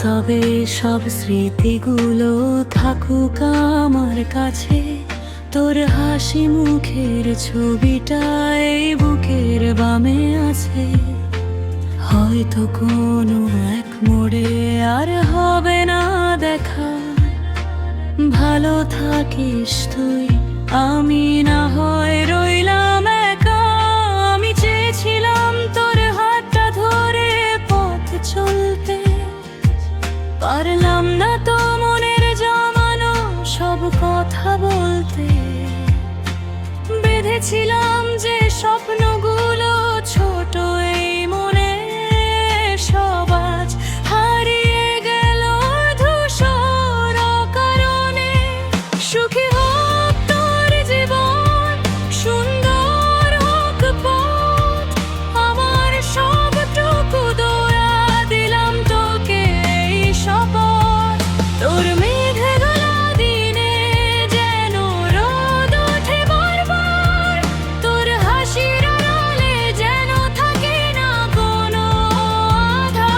তবে সব স্মৃতিগুলো থাকুক আমার কাছে। তোর হাসি মুখের ছবিটা এই বুকের বামে আছে। হয়তো কোনো এক মোড়ে আর হবে না দেখা। ভালো থাকিস তুই, আমি না হয় রইলাম একা। আমি চেয়েছিলাম তোর হাতটা ধরে পথ চলতে, পারলাম না তো মনের জমানো সব কথা বলতে। বেঁধেছিলাম যে স্বপ্নগুলো ছোট এই মনে, সব আজ হারিয়ে গেল ধূসর কারণে। সুখী হোক তোর জীবন, সুন্দর হোক পথ, আমার সবটুকু দয়া দিলাম তোকে এই শপথ। তোর মেঘে গলা দিনে যেন রোদ ওঠে বারবার, তোর হাসির আড়ালে যেন থাকে না কোনো আধার।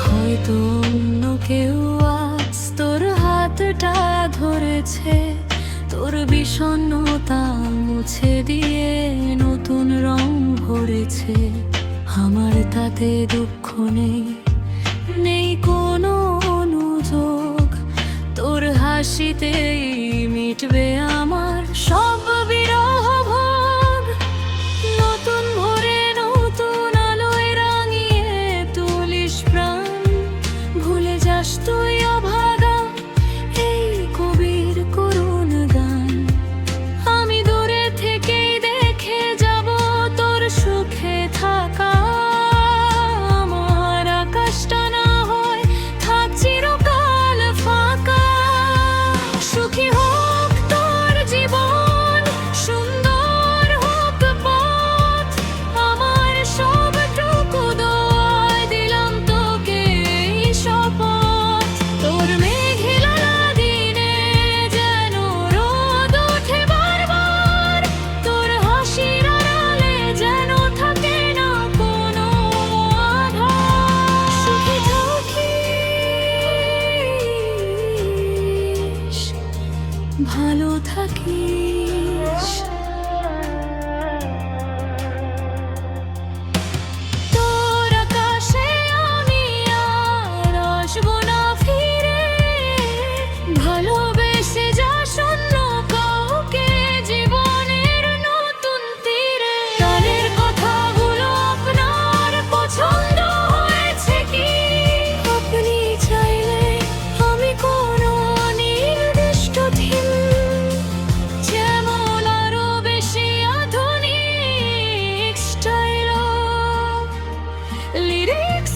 হয়তো অন্য কেউ আজ তোর হাতটা ধরেছে, তোর বিষণ্ণতা মুছে দিয়ে নতুন রং ভরেছে। আমার তাতে দুঃখ নেই, নেই কোনো অনুযোগ। তোর হাসিতেই মিটবে আমার সব বিরহ ভোগ। নতুন ভোরে নতুন আলোয় রাঙিয়ে তুলিস প্রাণ, ভুলে যাস তুই অভাগা এই কবির করুণ গান। আমি দূরে থেকেই দেখে যাব তোর সুখে থাকা। আমার আকাশটা না হয় থাক চিরকাল ফাঁকা। সুখী হোক তোর জীবন, সুন্দর হোক পথ, আমার সবটুকু দোয়া দিলাম তোকে এই শপথ। তোর মেঘে লালা দিনে যেন রোদ ওঠে বারবার, তোর হাসির আড়ালে যেন থাকে না কোনো আধার। সুখী থাকিস, ভালো থাকিস। তোর আকাশে আমি আর আসবো না ফিরে, ভালোবেসে যাস অন্য কাউকে জীবনের নতুন তীরে। গানের কথাগুলো আপনার পছন্দ হয়েছে কি? আপনি চাইলে আমি কোনো নির্দিষ্ট থিম, যেমন আরো বেশি আধুনিক স্টাইল লিরিক্স